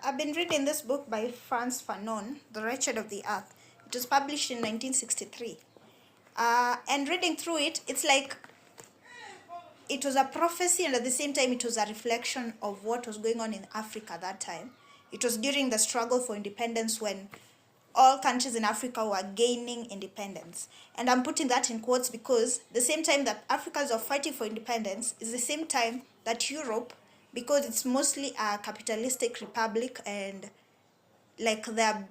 I've been reading this book by Frantz Fanon, The Wretched of the Earth. It was published in 1963. And reading through it, it's like it was a prophecy, and at the same time it was a reflection of what was going on in Africa that time. It was during the struggle for independence when all countries in Africa were gaining independence. And I'm putting that in quotes because the same time that Africans are fighting for independence is the same time that Europe, because it's mostly a capitalistic republic and like their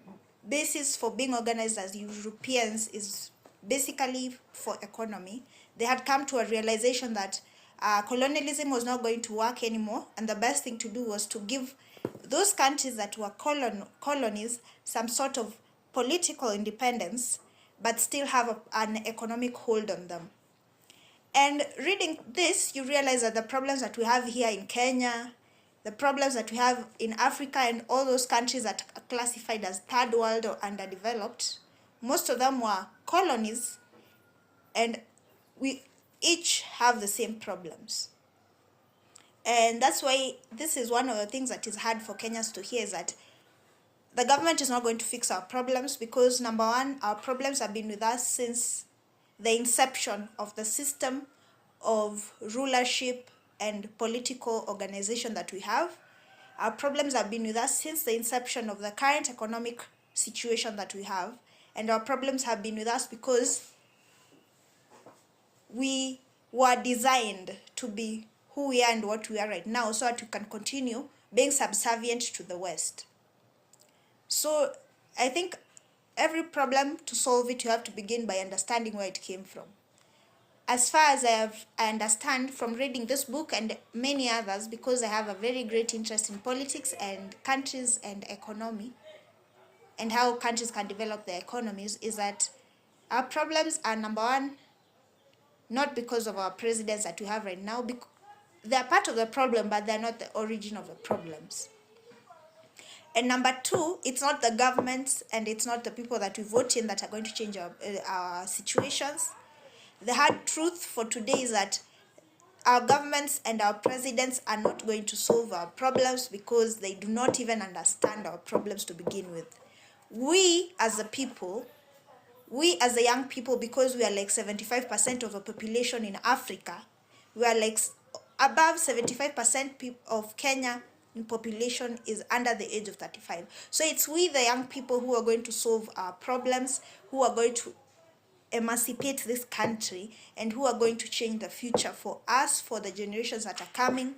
basis for being organized as Europeans is basically for economy, they had come to a realization that colonialism was not going to work anymore, and the best thing to do was to give those countries that were colonies some sort of political independence, but still have an economic hold on them. And reading this, you realize that the problems that we have here in Kenya, the problems that we have in Africa and all those countries that are classified as third world or underdeveloped, most of them were colonies, and we each have the same problems. And that's why this is one of the things that is hard for Kenyans to hear, is that the government is not going to fix our problems because, number one, our problems have been with us since the inception of the system of rulership and political organization that we have. Our problems have been with us since the inception of the current economic situation that we have. And our problems have been with us because we were designed to be who we are and what we are right now so that we can continue being subservient to the West. So I think every problem, to solve it, you have to begin by understanding where it came from. As far as I understand from reading this book and many others, because I have a very great interest in politics and countries and economy and how countries can develop their economies, is that our problems are, number one, not because of our presidents that we have right now. They're part of the problem, but they're not the origin of the problems. And number two, it's not the governments and it's not the people that we vote in that are going to change our situations. The hard truth for today is that our governments and our presidents are not going to solve our problems because they do not even understand our problems to begin with. We as a people, we as the young people, because we are like 75% of the population in Africa, we are like above 75% of Kenya in population is under the age of 35. So it's we, the young people, who are going to solve our problems, who are going to emancipate this country, and who are going to change the future for us, for the generations that are coming,